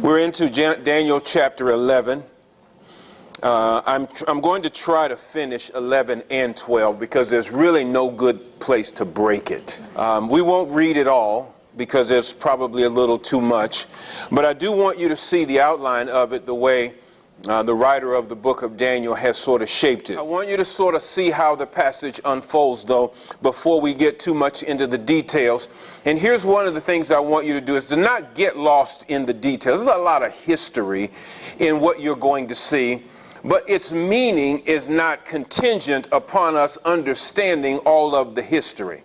We're into Daniel chapter 11. I'm going to try to finish 11 and 12 because there's really no good place to break it. We won't read it all because it's probably a little too much, but I do want you to see the outline of it the way the writer of the book of Daniel has sort of shaped it. I want you to sort of see how the passage unfolds, though, before we get too much into the details. And here's one of the things I want you to do is to not get lost in the details. There's a lot of history in what you're going to see, but its meaning is not contingent upon us understanding all of the history.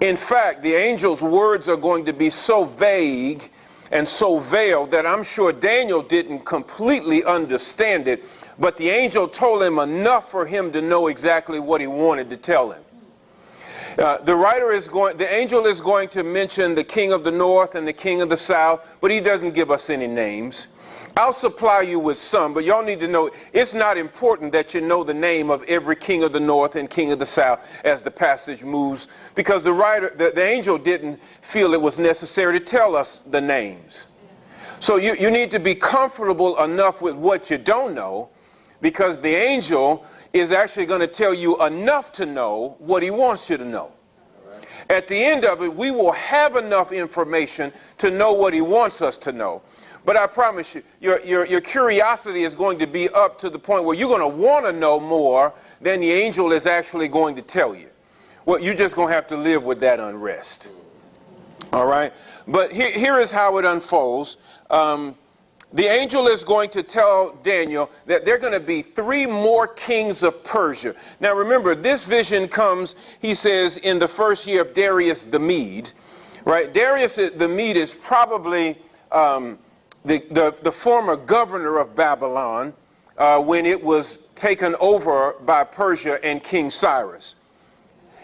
In fact, the angel's words are going to be so vague and so veiled that I'm sure Daniel didn't completely understand it, but the angel told him enough for him to know exactly what he wanted to tell him. The angel is going to mention the king of the north and the king of the south, but he doesn't give us any names. I'll supply you with some, but y'all need to know it's not important that you know the name of every king of the north and king of the south as the passage moves, because the angel didn't feel it was necessary to tell us the names. So you need to be comfortable enough with what you don't know, because the angel is actually going to tell you enough to know what he wants you to know. At the end of it, we will have enough information to know what he wants us to know. But I promise you, your curiosity is going to be up to the point where you're going to want to know more than the angel is actually going to tell you. Well, you're just going to have to live with that unrest. All right? But here is how it unfolds. The angel is going to tell Daniel that there are going to be 3 more kings of Persia. Now remember, this vision comes, he says, in the first year of Darius the Mede. Right? Darius the Mede is probably the former governor of Babylon when it was taken over by Persia and King Cyrus.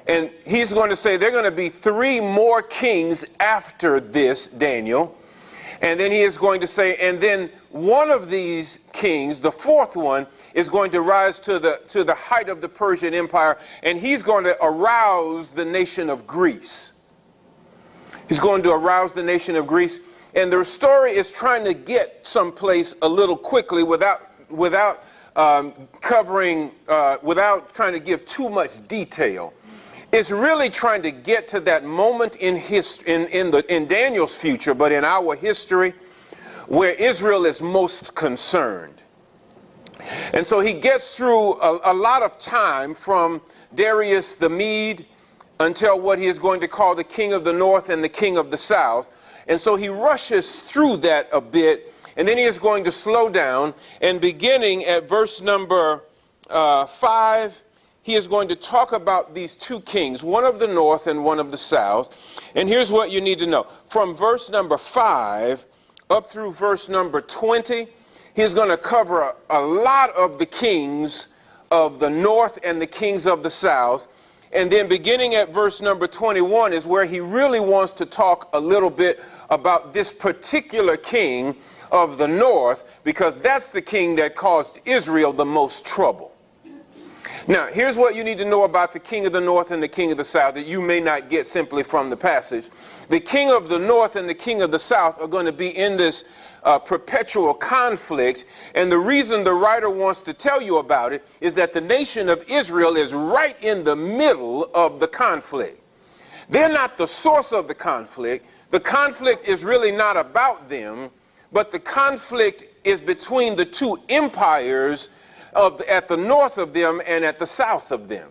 And he's going to say there are going to be 3 more kings after this, Daniel. And then he is going to say, and then one of these kings, the 4th one, is going to rise to the height of the Persian Empire, and he's going to arouse the nation of Greece. He's going to arouse the nation of Greece. And the story is trying to get someplace a little quickly without trying to give too much detail. It's really trying to get to that moment in Daniel's future, but in our history, where Israel is most concerned. And so he gets through a lot of time from Darius the Mede until what he is going to call the king of the north and the king of the south. And so he rushes through that a bit, and then he is going to slow down, and beginning at verse number 5, he is going to talk about these 2 kings, one of the north and one of the south. And here's what you need to know. From verse number 5 up through verse number 20, he's going to cover a lot of the kings of the north and the kings of the south. And then beginning at verse number 21 is where he really wants to talk a little bit about this particular king of the north, because that's the king that caused Israel the most trouble. Now, here's what you need to know about the king of the north and the king of the south that you may not get simply from the passage. The king of the north and the king of the south are going to be in this perpetual conflict, and the reason the writer wants to tell you about it is that the nation of Israel is right in the middle of the conflict. They're not the source of the conflict. The conflict is really not about them, but the conflict is between the 2 empires at the north of them and at the south of them.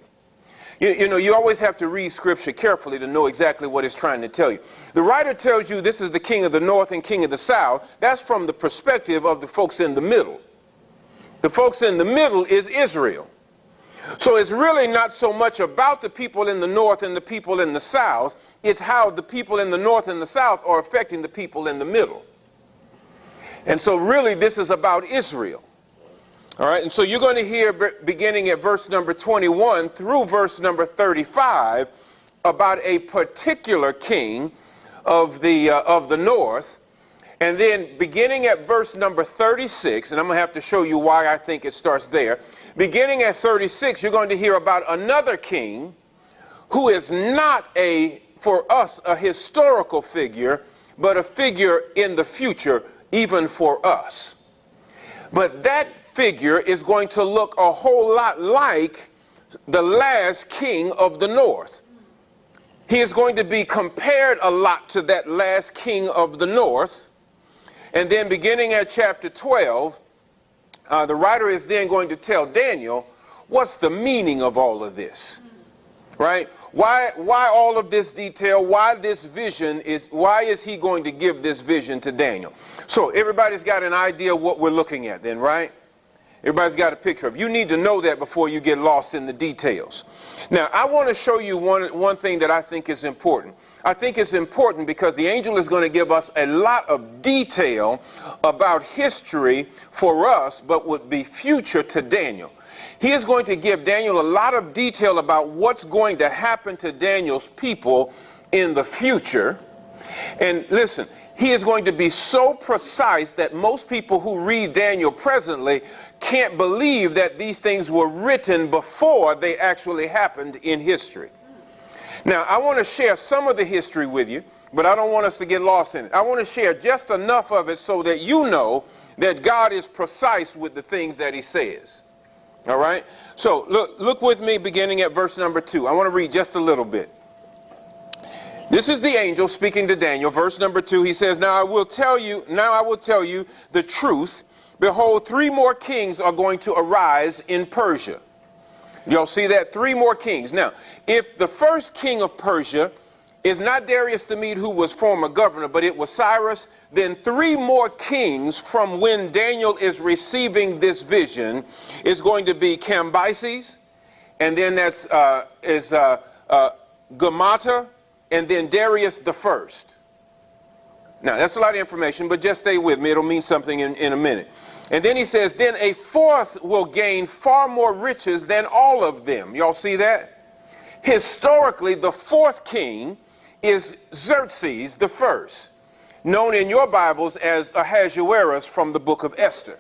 You know, you always have to read scripture carefully to know exactly what it's trying to tell you. The writer tells you this is the king of the north and king of the south. That's from the perspective of the folks in the middle. The folks in the middle is Israel. So it's really not so much about the people in the north and the people in the south. It's how the people in the north and the south are affecting the people in the middle. And so really this is about Israel. All right, and so you're going to hear beginning at verse number 21 through verse number 35 about a particular king of the north. And then beginning at verse number 36, and I'm going to have to show you why I think it starts there. Beginning at 36, you're going to hear about another king who is not for us, a historical figure, but a figure in the future even for us. But that figure is going to look a whole lot like the last king of the north. He is going to be compared a lot to that last king of the north. And then beginning at chapter 12, the writer is then going to tell Daniel, what's the meaning of all of this? Right? Why all of this detail? Why this vision why is he going to give this vision to Daniel? So everybody's got an idea of what we're looking at then, right? Everybody's got a picture of. You need to know that before you get lost in the details. Now, I want to show you one thing that I think is important. I think it's important because the angel is going to give us a lot of detail about history for us, but would be future to Daniel. He is going to give Daniel a lot of detail about what's going to happen to Daniel's people in the future. And listen, he is going to be so precise that most people who read Daniel presently can't believe that these things were written before they actually happened in history. Now, I want to share some of the history with you, but I don't want us to get lost in it. I want to share just enough of it so that you know that God is precise with the things that he says. All right? So look with me beginning at verse number 2. I want to read just a little bit. This is the angel speaking to Daniel. Verse number 2, he says, Now I will tell you the truth. Behold, 3 more kings are going to arise in Persia. Y'all see that? 3 more kings. Now, if the first king of Persia is not Darius the Mede, who was former governor, but it was Cyrus, then 3 more kings from when Daniel is receiving this vision is going to be Cambyses, and then that's Gamata, and then Darius the first. Now, that's a lot of information, but just stay with me. It'll mean something in a minute. And then he says, then a 4th will gain far more riches than all of them. Y'all see that? Historically, the 4th king is Xerxes the first, known in your Bibles as Ahasuerus from the book of Esther.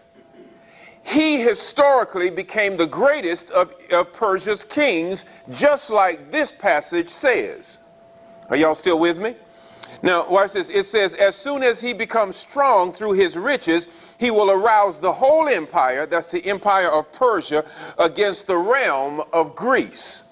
He historically became the greatest of Persia's kings, just like this passage says. Are y'all still with me? Now, watch this. It says, as soon as he becomes strong through his riches, he will arouse the whole empire, that's the empire of Persia, against the realm of Greece.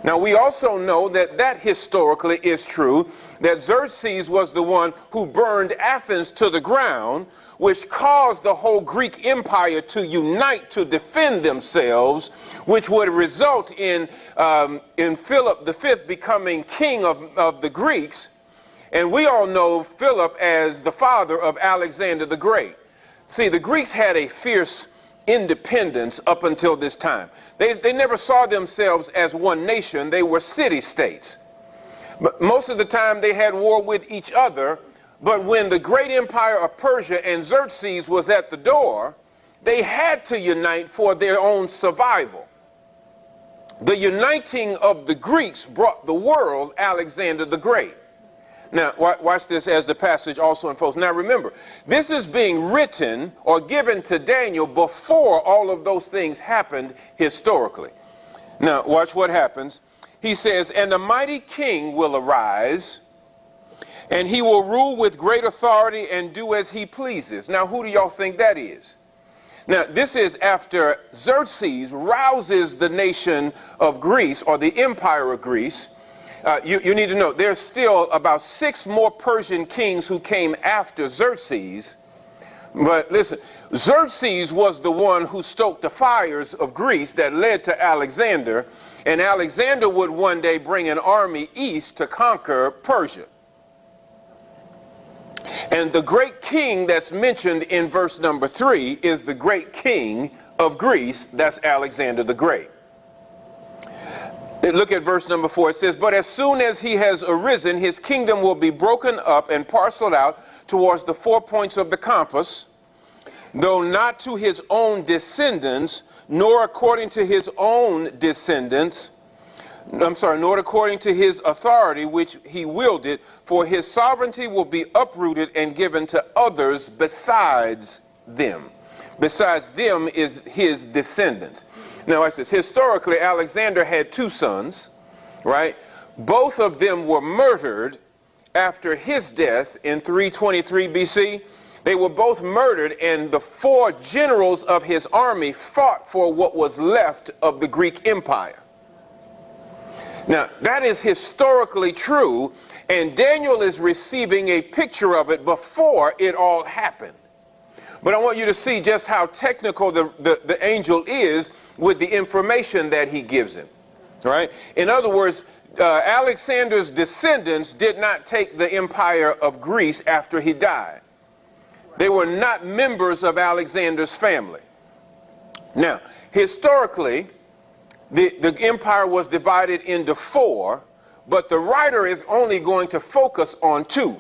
Now, we also know that historically is true, that Xerxes was the one who burned Athens to the ground, which caused the whole Greek empire to unite to defend themselves, which would result in Philip V becoming king of the Greeks. And we all know Philip as the father of Alexander the Great. See, the Greeks had a fierce independence up until this time. They never saw themselves as one nation. They were city-states. But most of the time they had war with each other. But when the great empire of Persia and Xerxes was at the door, they had to unite for their own survival. The uniting of the Greeks brought the world Alexander the Great. Now, watch this as the passage also unfolds. Now, remember, this is being written or given to Daniel before all of those things happened historically. Now, watch what happens. He says, and a mighty king will arise, and he will rule with great authority and do as he pleases. Now, who do y'all think that is? Now, this is after Xerxes rouses the nation of Greece, or the empire of Greece. You need to know, there's still about 6 more Persian kings who came after Xerxes. But listen, Xerxes was the one who stoked the fires of Greece that led to Alexander. And Alexander would one day bring an army east to conquer Persia. And the great king that's mentioned in verse number 3 is the great king of Greece. That's Alexander the Great. Look at verse number 4. It says, but as soon as he has arisen, his kingdom will be broken up and parceled out towards the 4 points of the compass, though not to his own descendants, nor according to his own descendants, nor according to his authority which he wielded, for his sovereignty will be uprooted and given to others besides them. Besides them is his descendants. Now, watch this. Historically, Alexander had 2 sons, right? Both of them were murdered after his death in 323 BC. They were both murdered, and the 4 generals of his army fought for what was left of the Greek Empire. Now, that is historically true, and Daniel is receiving a picture of it before it all happened. But I want you to see just how technical the angel is with the information that he gives him. Right? In other words, Alexander's descendants did not take the empire of Greece after he died. They were not members of Alexander's family. Now, historically, the empire was divided into 4, but the writer is only going to focus on 2.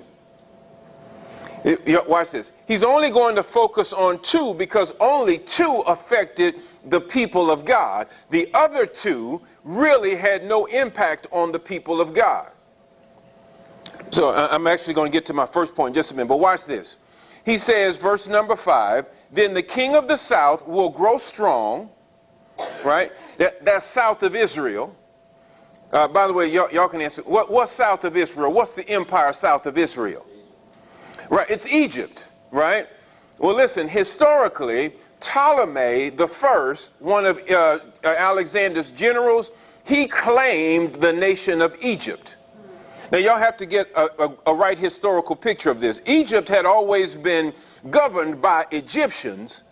Watch this. He's only going to focus on 2 because only 2 affected the people of God. The other 2 really had no impact on the people of God. So I'm actually going to get to my first point in just a minute, but watch this. He says, verse number 5, then the king of the south will grow strong, right? That's south of Israel. By the way, y'all can answer, what's south of Israel? What's the empire south of Israel? Right, it's Egypt, right? Well, listen, historically, Ptolemy the first, one of Alexander's generals, he claimed the nation of Egypt. Now, y'all have to get a right historical picture of this. Egypt had always been governed by Egyptians,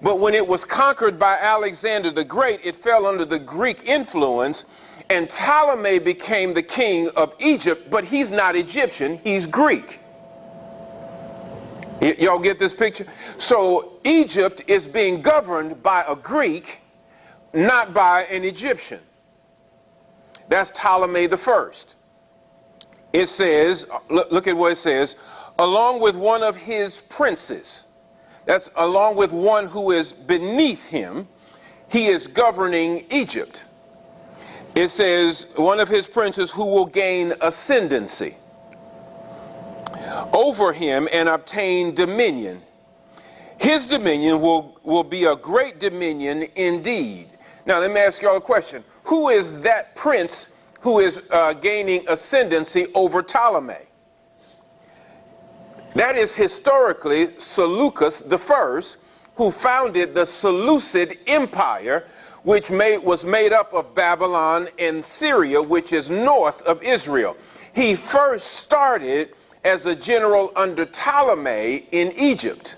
but when it was conquered by Alexander the Great, it fell under the Greek influence, and Ptolemy became the king of Egypt, but he's not Egyptian, he's Greek. Y'all get this picture? So Egypt is being governed by a Greek, not by an Egyptian. That's Ptolemy the first. It says, look at what it says, along with one of his princes. That's along with one who is beneath him. He is governing Egypt. It says, one of his princes who will gain ascendancy over him and obtain dominion. His dominion will be a great dominion indeed. Now, let me ask y'all a question. Who is that prince who is gaining ascendancy over Ptolemy? That is historically Seleucus I, who founded the Seleucid Empire, which was made up of Babylon and Syria, which is north of Israel. He first started as a general under Ptolemy in Egypt.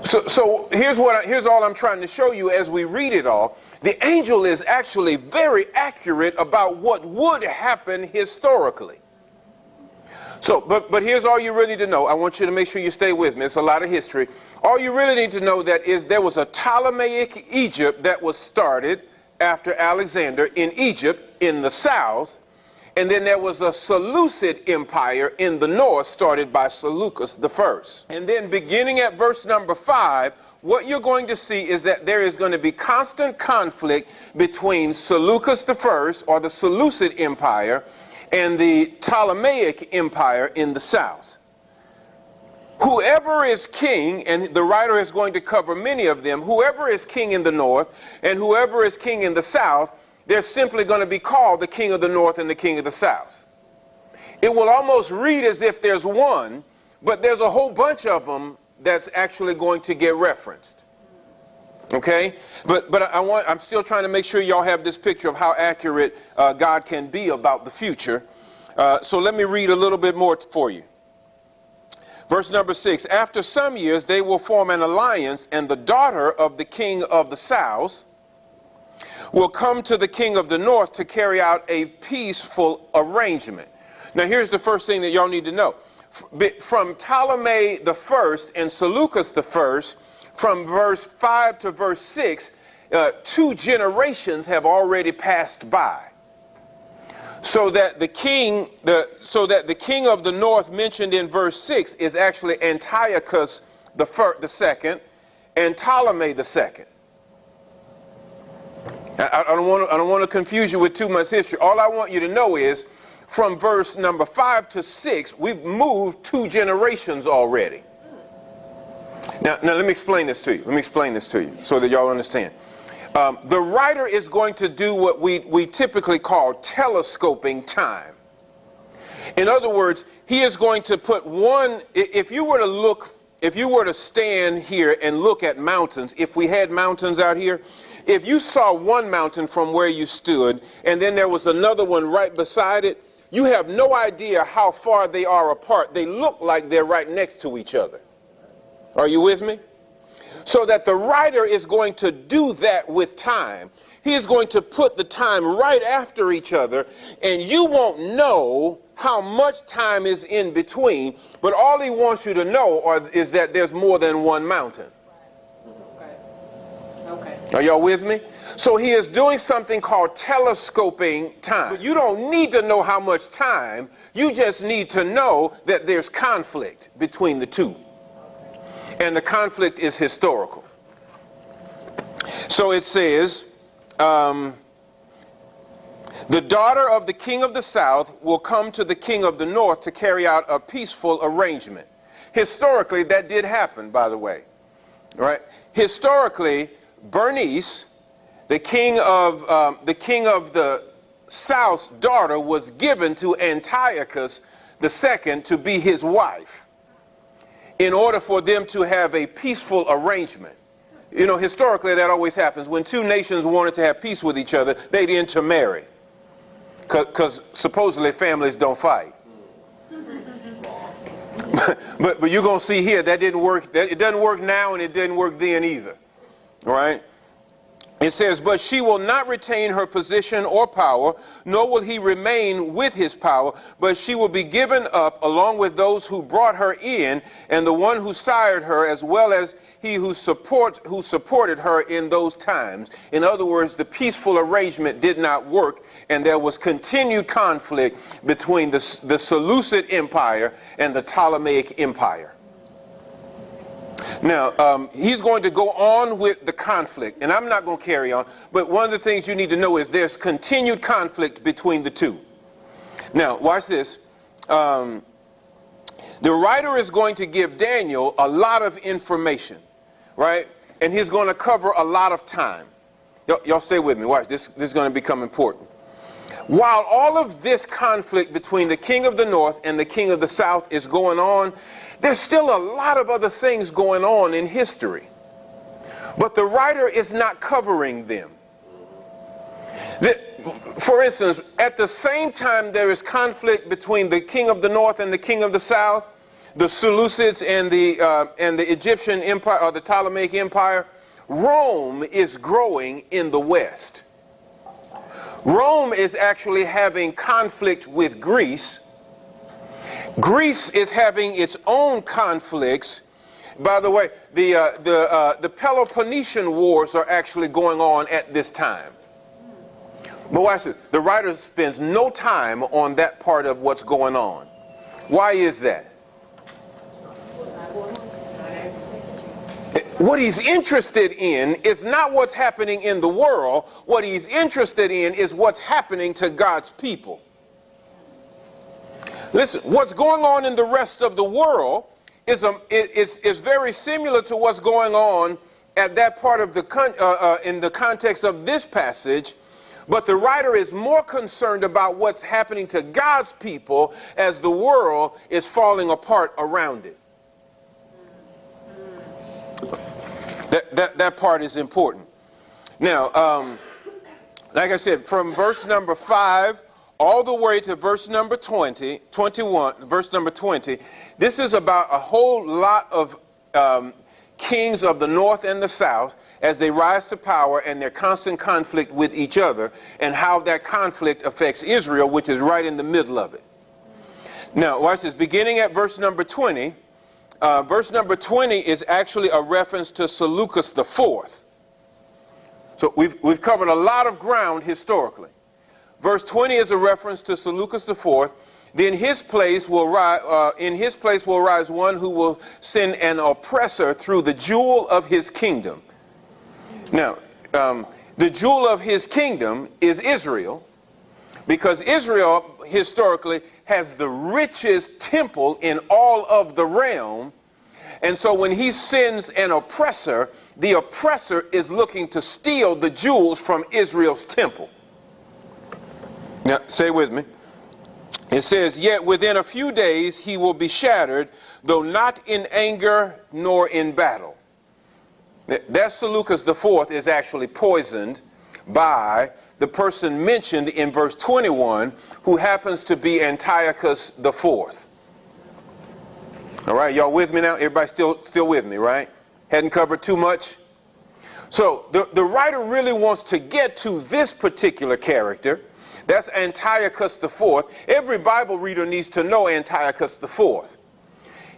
So here's all I'm trying to show you as we read it all. The angel is actually very accurate about what would happen historically. So, but here's all you really need to know. I want you to make sure you stay with me. It's a lot of history. All you really need to know that is there was a Ptolemaic Egypt that was started after Alexander in Egypt in the south. And then there was a Seleucid Empire in the north started by Seleucus I. And then beginning at verse number 5, what you're going to see is that there is going to be constant conflict between Seleucus I, or the Seleucid Empire, and the Ptolemaic Empire in the south. Whoever is king, and the writer is going to cover many of them, whoever is king in the north and whoever is king in the south, they're simply going to be called the king of the north and the king of the south. It will almost read as if there's one, but there's a whole bunch of them that's actually going to get referenced. Okay? But I'm still trying to make sure y'all have this picture of how accurate God can be about the future. So let me read a little bit more for you. Verse number 6, after some years they will form an alliance, and the daughter of the king of the south will come to the king of the north to carry out a peaceful arrangement. Now here's the first thing that y'all need to know. From Ptolemy the first and Seleucus the first, from verse 5 to verse 6, 2 generations have already passed by. So that the king of the north mentioned in verse 6 is actually Antiochus the second and Ptolemy the second. I don't want to confuse you with too much history. All I want you to know is from verse number 5 to 6, we've moved 2 generations already. Now let me explain this to you. Let me explain this to you so that y'all understand. The writer is going to do what we typically call telescoping time. In other words, he is going to put one, if you were to stand here and look at mountains, if we had mountains out here, if you saw one mountain from where you stood, and then there was another one right beside it, you have no idea how far they are apart. They look like they're right next to each other. Are you with me? So that the writer is going to do that with time. He is going to put the time right after each other, and you won't know how much time is in between, but all he wants you to know is that there's more than one mountain. Okay. Are y'all with me? So he is doing something called telescoping time. But you don't need to know how much time. You just need to know that there's conflict between the two. And the conflict is historical. So it says, the daughter of the king of the south will come to the king of the north to carry out a peaceful arrangement. Historically, that did happen, by the way. Right? Historically, Bernice, the king of the south's daughter, was given to Antiochus II to be his wife, in order for them to have a peaceful arrangement. You know, historically that always happens. When two nations wanted to have peace with each other, they'd intermarry. Because supposedly families don't fight. but you're going to see here that didn't work. It doesn't work now, and it didn't work then either. All right? It says, but she will not retain her position or power, nor will he remain with his power, but she will be given up along with those who brought her in, and the one who sired her, as well as he who supported her in those times. In other words, the peaceful arrangement did not work, and there was continued conflict between the Seleucid Empire and the Ptolemaic Empire. Now, he's going to go on with the conflict, and I'm not going to carry on, but one of the things you need to know is there's continued conflict between the two. Now, watch this. The writer is going to give Daniel a lot of information, right? And he's going to cover a lot of time. Y'all stay with me. Watch, this is going to become important. While all of this conflict between the king of the north and the king of the south is going on, there's still a lot of other things going on in history. But the writer is not covering them. For instance, at the same time there is conflict between the king of the north and the king of the south, the Seleucids and the Egyptian empire, or the Ptolemaic Empire, Rome is growing in the west. Rome is actually having conflict with Greece. Greece is having its own conflicts. By the way, the Peloponnesian Wars are actually going on at this time. But watch this. The writer spends no time on that part of what's going on. Why is that? What he's interested in is not what's happening in the world. What he's interested in is what's happening to God's people. Listen, what's going on in the rest of the world is very similar to what's going on at that part of in the context of this passage, but the writer is more concerned about what's happening to God's people as the world is falling apart around it. That part is important. Now, like I said, from verse number 5 all the way to verse number 21, verse number 20, this is about a whole lot of kings of the north and the south as they rise to power and their constant conflict with each other, and how that conflict affects Israel, which is right in the middle of it. Now, watch this. Beginning at verse number 20, verse number 20 is actually a reference to Seleucus IV. So we've covered a lot of ground historically. Verse 20 is a reference to Seleucus IV. Then in his place will rise one who will send an oppressor through the jewel of his kingdom. Now, the jewel of his kingdom is Israel, because Israel historically has the richest temple in all of the realm. And so when he sends an oppressor, the oppressor is looking to steal the jewels from Israel's temple. Now, say with me. It says, yet within a few days he will be shattered, though not in anger nor in battle. That Seleucus IV is actually poisoned by the person mentioned in verse 21, who happens to be Antiochus IV. All right, y'all with me now? Everybody still with me, right? Hadn't covered too much? So the writer really wants to get to this particular character. That's Antiochus IV. Every Bible reader needs to know Antiochus IV.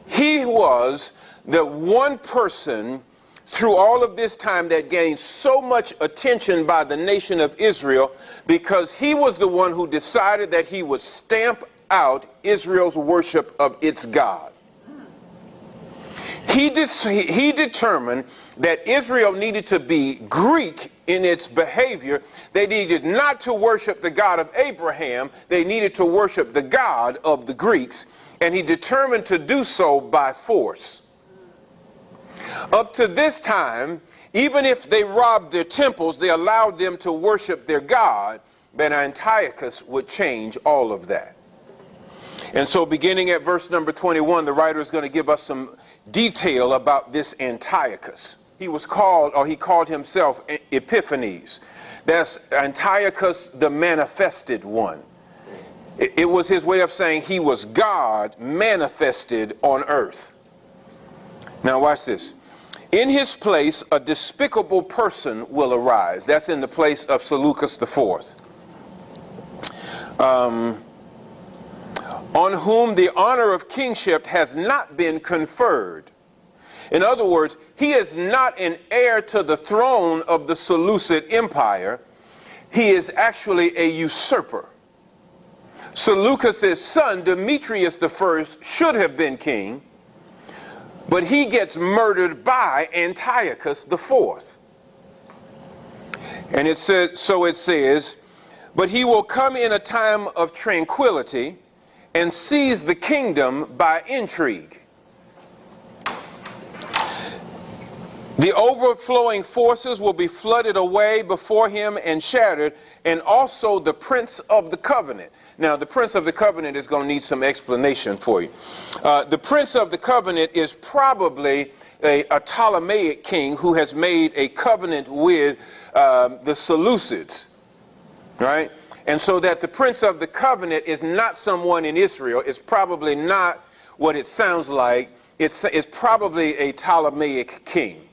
He was the one person through all of this time that gained so much attention by the nation of Israel, because he was the one who decided that he would stamp out Israel's worship of its God. He determined that Israel needed to be Greek in its behavior. They needed not to worship the God of Abraham. They needed to worship the God of the Greeks. And he determined to do so by force. Up to this time, even if they robbed their temples, they allowed them to worship their God. But Antiochus would change all of that. And so beginning at verse number 21, the writer is going to give us some detail about this Antiochus. He was called, or he called himself, Epiphanes. That's Antiochus the manifested one. It was his way of saying he was God manifested on earth. Now watch this. In his place, a despicable person will arise. That's in the place of Seleucus IV. On whom the honor of kingship has not been conferred. In other words, he is not an heir to the throne of the Seleucid Empire. He is actually a usurper. Seleucus' son, Demetrius I, should have been king, but he gets murdered by Antiochus IV. And it says, but he will come in a time of tranquility and seize the kingdom by intrigue. The overflowing forces will be flooded away before him and shattered, and also the prince of the covenant. Now, the prince of the covenant is going to need some explanation for you. The prince of the covenant is probably a Ptolemaic king who has made a covenant with the Seleucids, right? And so that the prince of the covenant is not someone in Israel. It's probably not what it sounds like. It's probably a Ptolemaic king.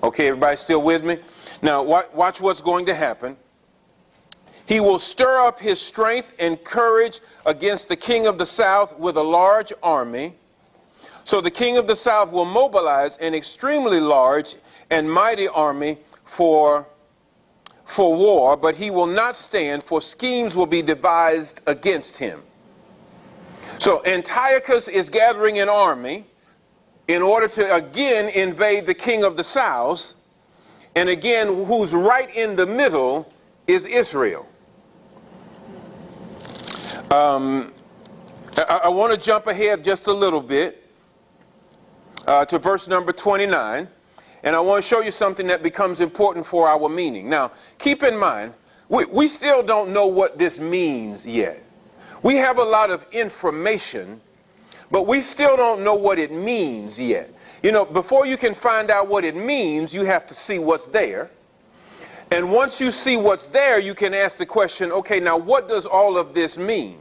Okay, everybody still with me? Now, watch what's going to happen. He will stir up his strength and courage against the king of the south with a large army. So the king of the south will mobilize an extremely large and mighty army for war, but he will not stand, for schemes will be devised against him. So Antiochus is gathering an army in order to again invade the king of the south, and again, who's right in the middle is Israel. I want to jump ahead just a little bit to verse number 29, and I want to show you something that becomes important for our meaning. Now, keep in mind, we still don't know what this means yet. We have a lot of information, but we still don't know what it means yet. You know, before you can find out what it means, you have to see what's there. And once you see what's there, you can ask the question, okay, now what does all of this mean?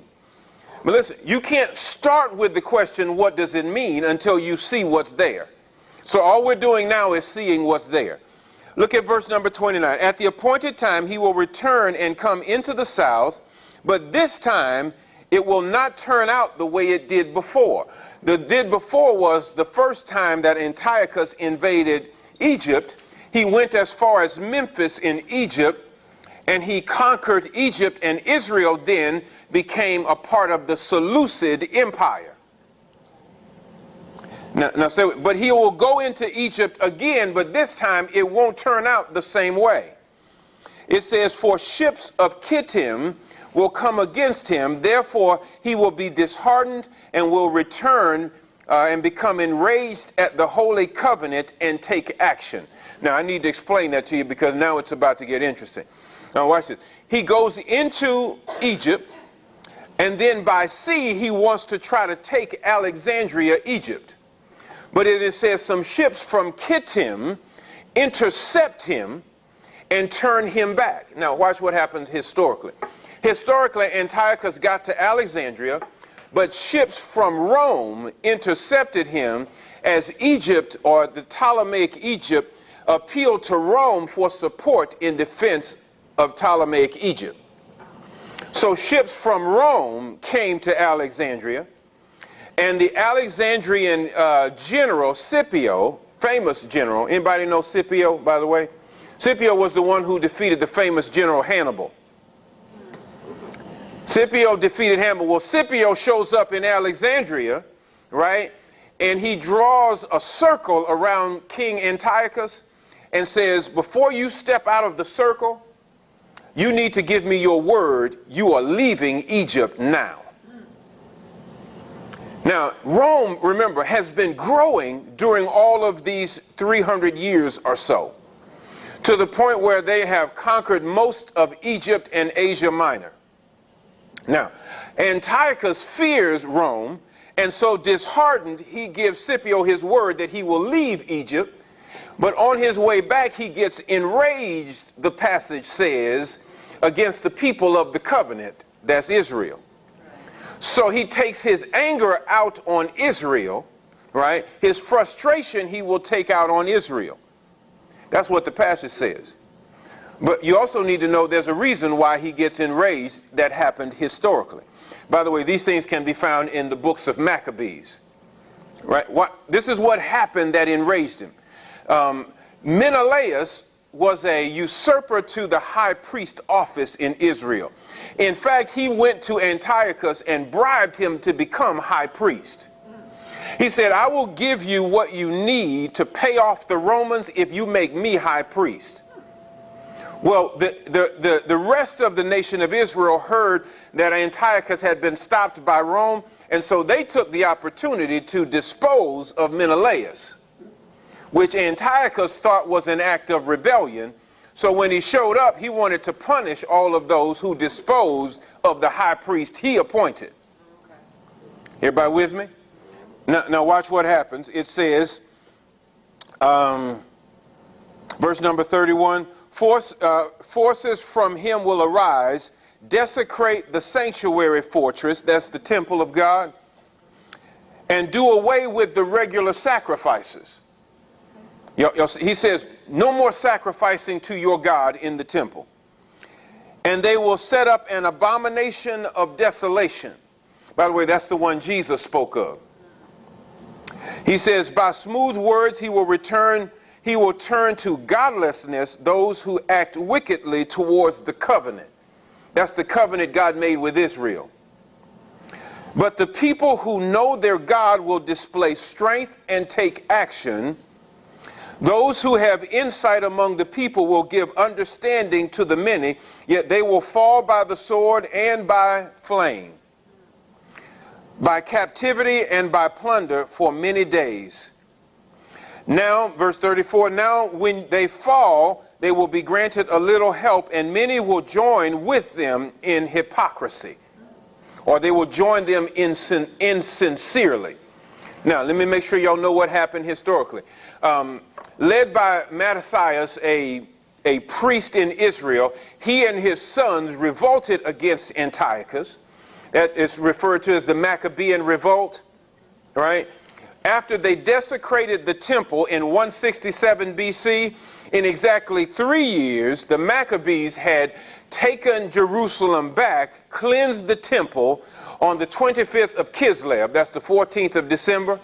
But listen, you can't start with the question, what does it mean, until you see what's there. So all we're doing now is seeing what's there. Look at verse number 29. At the appointed time, he will return and come into the south, but this time it will not turn out the way it did before. The did before was the first time that Antiochus invaded Egypt. He went as far as Memphis in Egypt, and he conquered Egypt, and Israel then became a part of the Seleucid Empire. But he will go into Egypt again, but this time it won't turn out the same way. It says, for ships of Kittim will come against him, therefore he will be disheartened and will return and become enraged at the holy covenant and take action. Now I need to explain that to you because now it's about to get interesting. Now watch this. He goes into Egypt, And then by sea, he wants to try to take Alexandria, Egypt. But it says some ships from Kittim intercept him and turn him back. Now, watch what happens historically. Historically, Antiochus got to Alexandria, but ships from Rome intercepted him as Egypt, or the Ptolemaic Egypt, appealed to Rome for support in defense of Ptolemaic Egypt. So ships from Rome came to Alexandria, and the Alexandrian general Scipio, famous general, anybody know Scipio, by the way? Scipio was the one who defeated the famous general Hannibal. Scipio defeated Hannibal. Well, Scipio shows up in Alexandria, right? And he draws a circle around King Antiochus and says, before you step out of the circle, you need to give me your word. You are leaving Egypt now. Now, Rome, remember, has been growing during all of these 300 years or so, to the point where they have conquered most of Egypt and Asia Minor. Now, Antiochus fears Rome, and so disheartened, he gives Scipio his word that he will leave Egypt. But on his way back, he gets enraged, the passage says, against the people of the covenant, that's Israel. So he takes his anger out on Israel, right? His frustration he will take out on Israel. That's what the passage says. But you also need to know there's a reason why he gets enraged that happened historically. By the way, these things can be found in the books of Maccabees. Right? This is what happened that enraged him. Menelaus was a usurper to the high priest office in Israel. In fact, he went to Antiochus and bribed him to become high priest. He said, I will give you what you need to pay off the Romans if you make me high priest. Well, the rest of the nation of Israel heard that Antiochus had been stopped by Rome, and so they took the opportunity to dispose of Menelaus, which Antiochus thought was an act of rebellion. So when he showed up, he wanted to punish all of those who disposed of the high priest he appointed. Everybody with me? Now watch what happens. It says, verse number 31, forces from him will arise, desecrate the sanctuary fortress, that's the temple of God, and do away with the regular sacrifices. He says, no more sacrificing to your God in the temple. And they will set up an abomination of desolation. By the way, that's the one Jesus spoke of. He says, by smooth words he will turn to godlessness those who act wickedly towards the covenant. That's the covenant God made with Israel. But the people who know their God will display strength and take action. Those who have insight among the people will give understanding to the many, yet they will fall by the sword and by flame, by captivity and by plunder for many days. Now, verse 34, now when they fall, they will be granted a little help, and many will join with them in hypocrisy, or they will join them insincerely. Now, let me make sure y'all know what happened historically. Led by Matthias, a priest in Israel, he and his sons revolted against Antiochus. That is referred to as the Maccabean revolt, right? After they desecrated the temple in 167 BC, in exactly 3 years, the Maccabees had taken Jerusalem back, cleansed the temple on the 25th of Kislev, that's the 14th of December,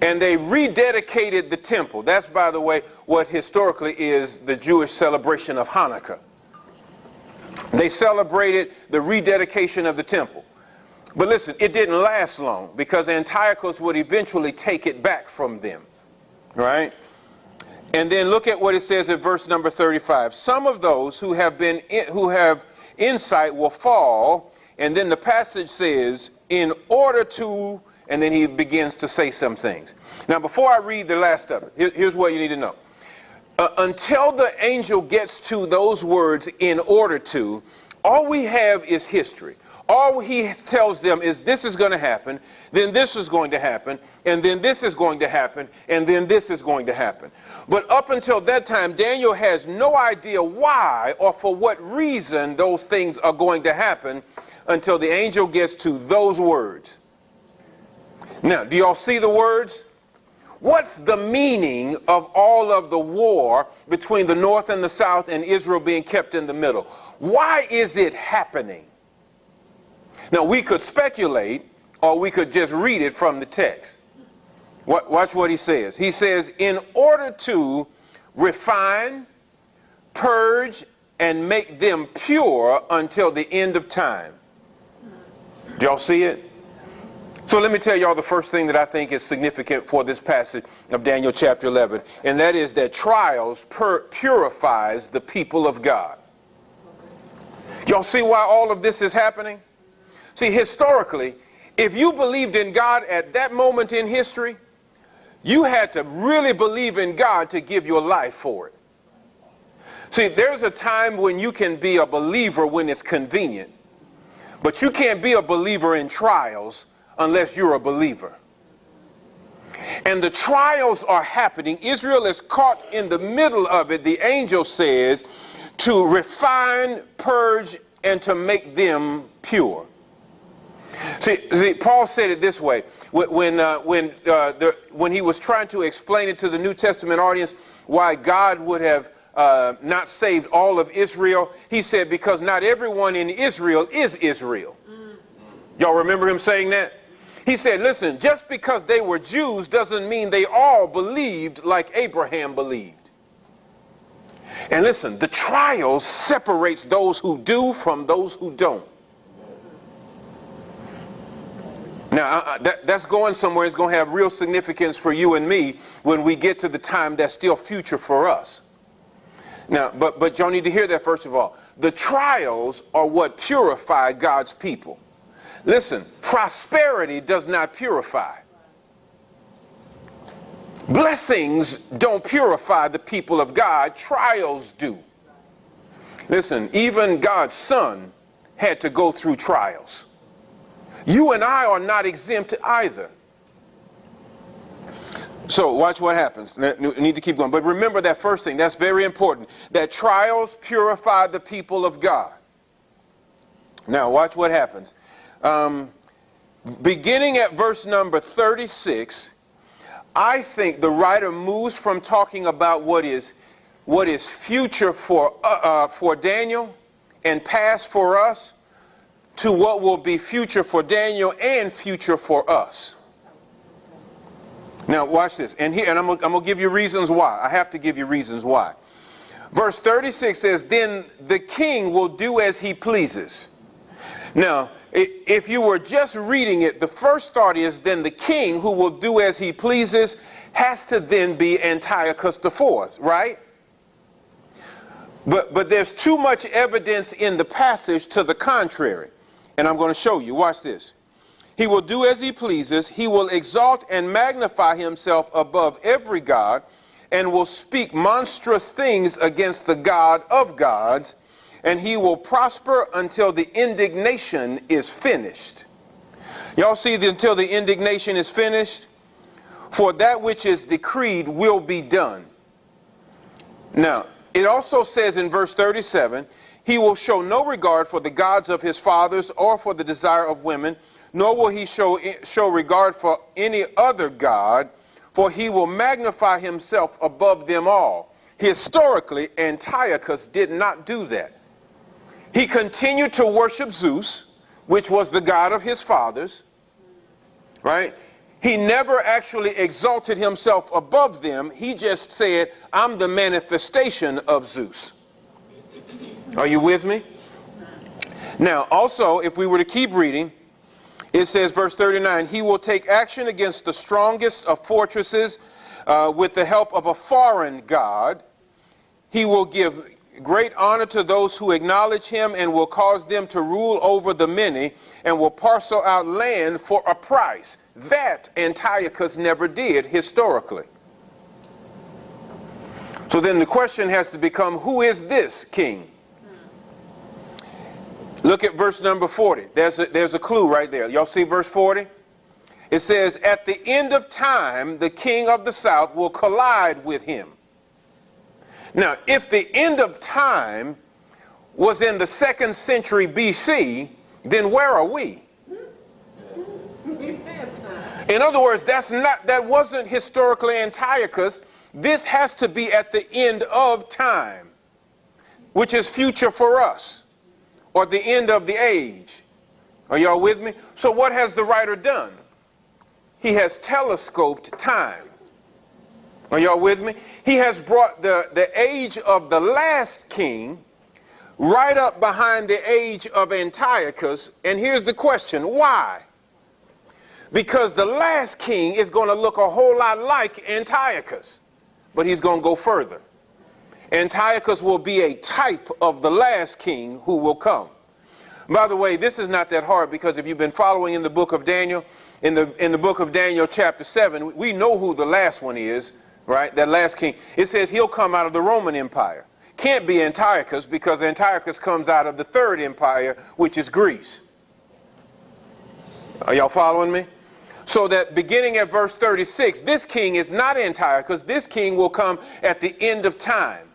and they rededicated the temple. That's, by the way, what historically is the Jewish celebration of Hanukkah. They celebrated the rededication of the temple. But listen, it didn't last long, because Antiochus would eventually take it back from them, right? And then look at what it says in verse number 35. Some of those who have insight will fall, and then the passage says, in order to, and then he begins to say some things. Now, before I read the last of it, here's what you need to know. Until the angel gets to those words, in order to, all we have is history. All he tells them is this is going to happen, then this is going to happen, and then this is going to happen, and then this is going to happen. But up until that time, Daniel has no idea why or for what reason those things are going to happen until the angel gets to those words. Now, do y'all see the words? What's the meaning of all of the war between the north and the south and Israel being kept in the middle? Why is it happening? Now, we could speculate, or we could just read it from the text. Watch what he says. He says, in order to refine, purge, and make them pure until the end of time. Do y'all see it? So let me tell y'all the first thing that I think is significant for this passage of Daniel chapter 11, and that is that trials purifies the people of God. Y'all see why all of this is happening? See, historically, if you believed in God at that moment in history, you had to really believe in God to give your life for it. See, there's a time when you can be a believer when it's convenient, but you can't be a believer in trials unless you're a believer. And the trials are happening. Israel is caught in the middle of it. The angel says to refine, purge, and to make them pure. See, Paul said it this way when he was trying to explain it to the New Testament audience why God would have not saved all of Israel. He said, because not everyone in Israel is Israel. Y'all remember him saying that? He said, listen, just because they were Jews doesn't mean they all believed like Abraham believed. And listen, the trials separates those who do from those who don't. Now, that's going somewhere. It's going to have real significance for you and me when we get to the time that's still future for us. Now, but y'all need to hear that first of all. The trials are what purify God's people. Listen, prosperity does not purify. Blessings don't purify the people of God. Trials do. Listen, even God's Son had to go through trials. You and I are not exempt either. So watch what happens. We need to keep going. But remember that first thing. That's very important. That trials purify the people of God. Now watch what happens. Beginning at verse number 36, I think the writer moves from talking about what is future for Daniel and past for us to what will be future for Daniel and future for us. Now watch this. And I'm going to give you reasons why. I have to give you reasons why. Verse 36 says, then the king will do as he pleases. Now, if you were just reading it, the first thought is then the king who will do as he pleases has to then be Antiochus IV, right? But there's too much evidence in the passage to the contrary. And I'm going to show you. Watch this. He will do as he pleases. He will exalt and magnify himself above every god and will speak monstrous things against the God of gods. And he will prosper until the indignation is finished. Y'all see until the indignation is finished? For that which is decreed will be done. Now, it also says in verse 37, he will show no regard for the gods of his fathers or for the desire of women, nor will he show regard for any other god, for he will magnify himself above them all. Historically, Antiochus did not do that. He continued to worship Zeus, which was the god of his fathers, right? He never actually exalted himself above them. He just said, I'm the manifestation of Zeus. Are you with me? Now, also, if we were to keep reading, it says, verse 39, he will take action against the strongest of fortresses with the help of a foreign god. He will give great honor to those who acknowledge him and will cause them to rule over the many and will parcel out land for a price. That Antiochus never did historically. So then the question has to become, who is this king? Look at verse number 40. There's a clue right there. Y'all see verse 40? It says, at the end of time, the king of the south will collide with him. Now, if the end of time was in the 2nd century BC, then where are we? In other words, that wasn't historically Antiochus. This has to be at the end of time, which is future for us, or the end of the age. Are y'all with me? So what has the writer done? He has telescoped time. Are y'all with me? He has brought the age of the last king right up behind the age of Antiochus. And here's the question, why? Because the last king is going to look a whole lot like Antiochus, but he's going to go further. Antiochus will be a type of the last king who will come. By the way, this is not that hard, because if you've been following in the book of Daniel, in the book of Daniel chapter 7, we know who the last one is, right? That last king. It says he'll come out of the Roman Empire. Can't be Antiochus, because Antiochus comes out of the 3rd empire, which is Greece. Are y'all following me? So that beginning at verse 36, this king is not Antiochus. This king will come at the end of time.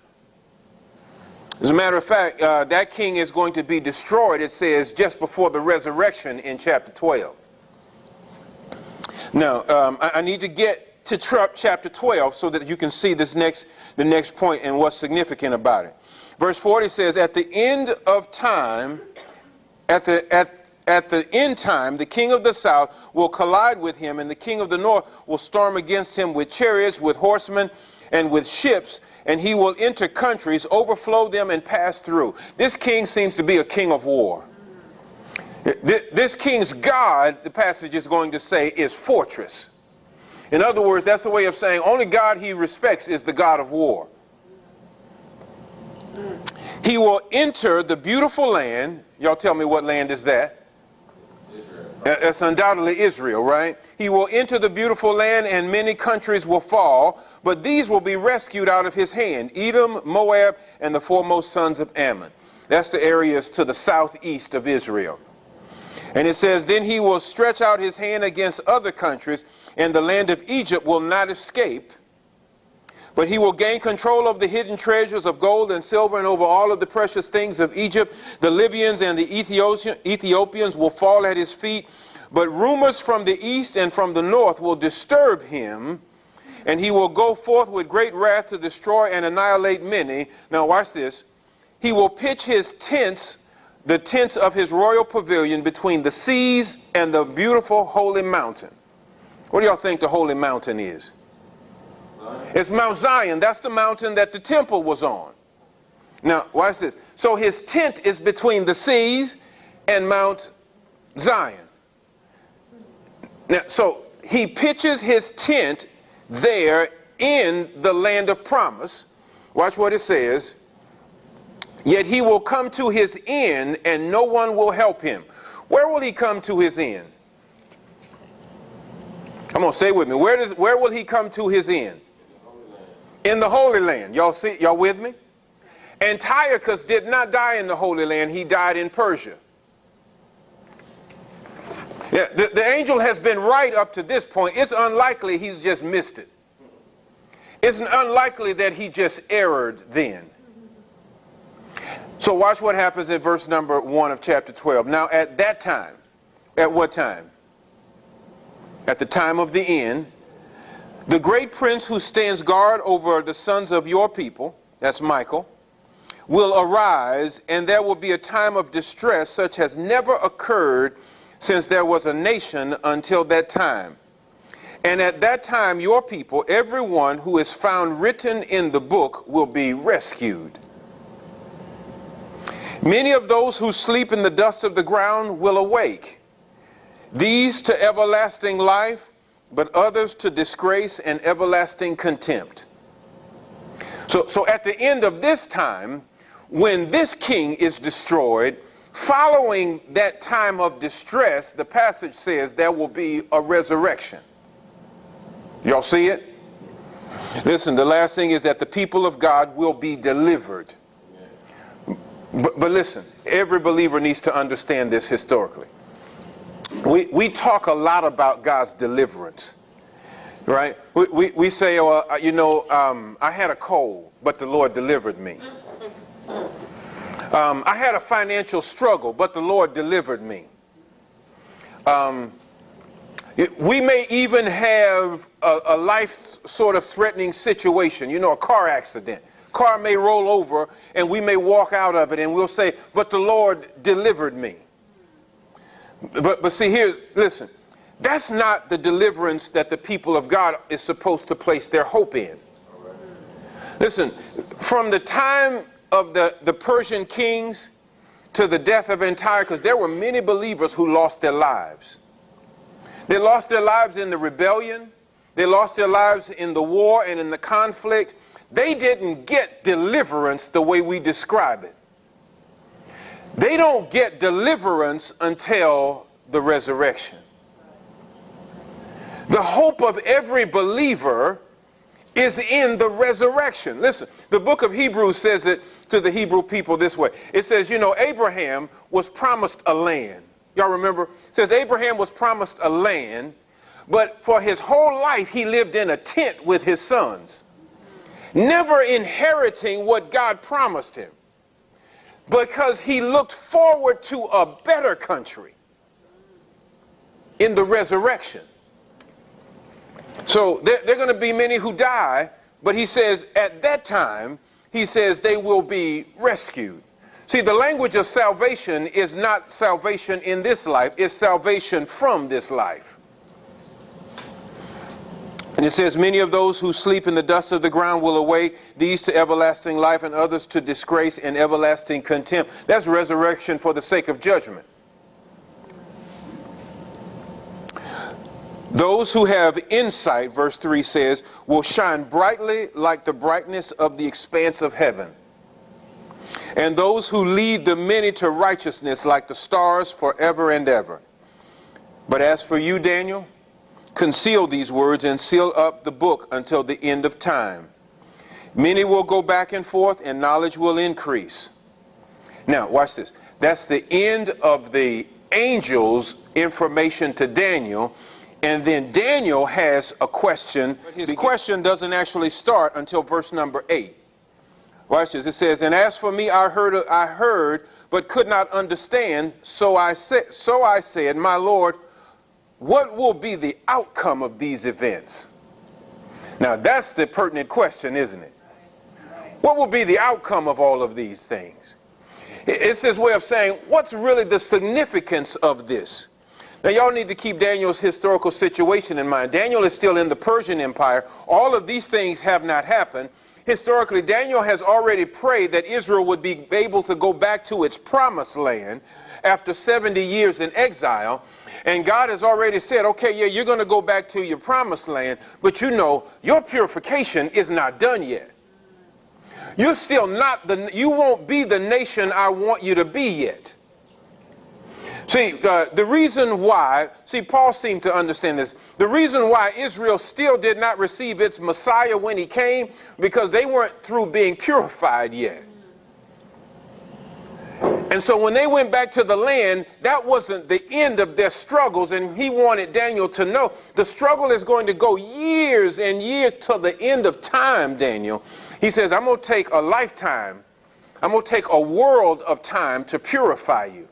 As a matter of fact, that king is going to be destroyed, it says, just before the resurrection in chapter 12. Now, I need to get to chapter 12 so that you can see the next point and what's significant about it. Verse 40 says, at the end of time, at the end time, the king of the south will collide with him, and the king of the north will storm against him with chariots, with horsemen, and with ships, and he will enter countries, overflow them, and pass through. This king seems to be a king of war. This king's God, the passage is going to say, is fortress. In other words, that's a way of saying only God he respects is the God of war. He will enter the beautiful land. Y'all tell me, what land is that? It's undoubtedly Israel, right? He will enter the beautiful land, and many countries will fall, but these will be rescued out of his hand: Edom, Moab, and the foremost sons of Ammon. That's the areas to the southeast of Israel. And it says, then he will stretch out his hand against other countries, and the land of Egypt will not escape. But he will gain control of the hidden treasures of gold and silver, and over all of the precious things of Egypt. The Libyans and the Ethiopians will fall at his feet. But rumors from the east and from the north will disturb him, and he will go forth with great wrath to destroy and annihilate many. Now watch this. He will pitch his tents, the tents of his royal pavilion, between the seas and the beautiful holy mountain. What do y'all think the holy mountain is? It's Mount Zion. That's the mountain that the temple was on. Now, watch this. So his tent is between the seas and Mount Zion. Now, so he pitches his tent there in the land of promise. Watch what it says. Yet he will come to his end, and no one will help him. Where will he come to his end? Come on, stay with me. Where will he come to his end? In the Holy Land. Y'all see? Y'all with me? Antiochus did not die in the Holy Land. He died in Persia. Yeah, the angel has been right up to this point. It's unlikely he's just missed it. It's unlikely that he just erred then. So watch what happens at verse number 1 of chapter 12. Now at that time, at what time? At the time of the end, the great prince who stands guard over the sons of your people, that's Michael, will arise, and there will be a time of distress such as never occurred since there was a nation until that time. And at that time your people, everyone who is found written in the book, will be rescued. Many of those who sleep in the dust of the ground will awake, these to everlasting life, but others to disgrace and everlasting contempt. So at the end of this time, when this king is destroyed, following that time of distress, the passage says there will be a resurrection. Y'all see it? Listen, the last thing is that the people of God will be delivered. But listen, every believer needs to understand this historically. We talk a lot about God's deliverance, right? We say, oh, I had a cold, but the Lord delivered me. I had a financial struggle, but the Lord delivered me. We may even have a life sort of threatening situation, a car accident. Car may roll over and we may walk out of it and we'll say, but the Lord delivered me. But see here, listen, that's not the deliverance that the people of God is supposed to place their hope in. Listen, from the time of the Persian kings to the death of Antiochus, there were many believers who lost their lives. They lost their lives in the rebellion. They lost their lives in the war and in the conflict. They didn't get deliverance the way we describe it. They don't get deliverance until the resurrection. The hope of every believer is in the resurrection. Listen, the book of Hebrews says it to the Hebrew people this way. It says, Abraham was promised a land. Y'all remember? It says Abraham was promised a land, but for his whole life he lived in a tent with his sons, never inheriting what God promised him, because he looked forward to a better country in the resurrection. So there are going to be many who die, but he says at that time, he says they will be rescued. See, the language of salvation is not salvation in this life, it's salvation from this life. And it says, many of those who sleep in the dust of the ground will awake, these to everlasting life and others to disgrace and everlasting contempt. That's resurrection for the sake of judgment. Those who have insight, verse 3 says, will shine brightly like the brightness of the expanse of heaven. And those who lead the many to righteousness like the stars forever and ever. But as for you, Daniel, conceal these words and seal up the book until the end of time. Many will go back and forth and knowledge will increase. Now, watch this. That's the end of the angel's information to Daniel. And then Daniel has a question. His question doesn't actually start until verse number 8. Watch this. It says, and as for me, I heard, but could not understand. So I said, my Lord, what will be the outcome of these events? Now that's the pertinent question, isn't it? What will be the outcome of all of these things? It's his way of saying, what's really the significance of this? Now y'all need to keep Daniel's historical situation in mind. Daniel is still in the Persian Empire. All of these things have not happened. Historically, Daniel has already prayed that Israel would be able to go back to its promised land after 70 years in exile. And God has already said, okay, yeah, you're going to go back to your promised land, but your purification is not done yet. You're still not you won't be the nation I want you to be yet. See, the reason why, Paul seemed to understand this. The reason why Israel still did not receive its Messiah when he came, because they weren't through being purified yet. And so when they went back to the land, that wasn't the end of their struggles. And he wanted Daniel to know the struggle is going to go years and years till the end of time, Daniel. He says, I'm going to take a lifetime. I'm going to take a world of time to purify you.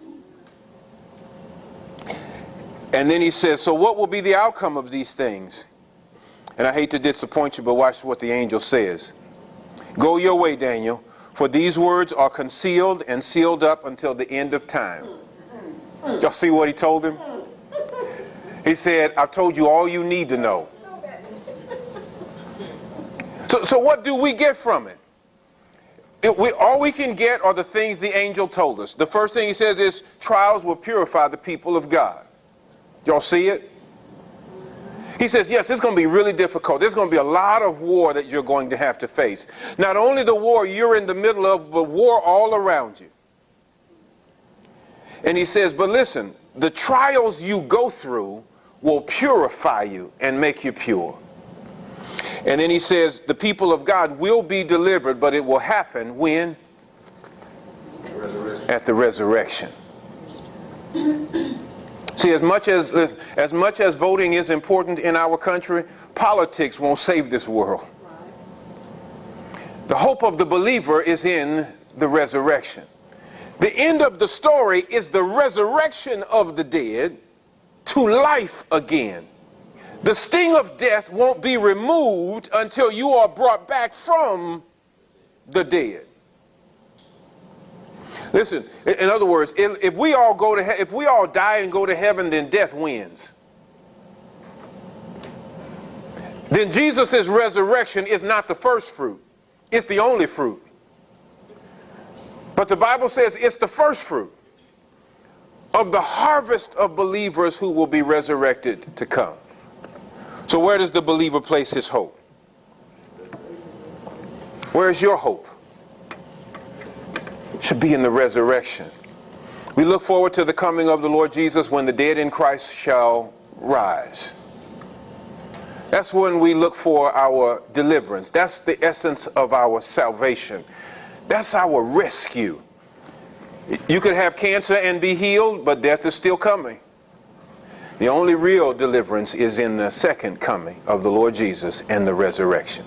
And then he says, so what will be the outcome of these things? And I hate to disappoint you, but watch what the angel says. Go your way, Daniel, for these words are concealed and sealed up until the end of time. Y'all see what he told him? He said, I've told you all you need to know. So what do we get from it? All we can get are the things the angel told us. The first thing he says is trials will purify the people of God. Y'all see it? He says, yes, it's going to be really difficult. There's going to be a lot of war that you're going to have to face. Not only the war you're in the middle of, but war all around you. And he says, but listen, the trials you go through will purify you and make you pure. And then he says, the people of God will be delivered, but it will happen when? at the resurrection. See, as much as voting is important in our country, politics won't save this world. The hope of the believer is in the resurrection. The end of the story is the resurrection of the dead to life again. The sting of death won't be removed until you are brought back from the dead. Listen, in other words, if we all die and go to heaven, then death wins. Then Jesus' resurrection is not the first fruit. It's the only fruit. But the Bible says it's the first fruit of the harvest of believers who will be resurrected to come. So where does the believer place his hope? Where is your hope? It should be in the resurrection. We look forward to the coming of the Lord Jesus when the dead in Christ shall rise. That's when we look for our deliverance. That's the essence of our salvation. That's our rescue. You could have cancer and be healed, but death is still coming. The only real deliverance is in the second coming of the Lord Jesus and the resurrection.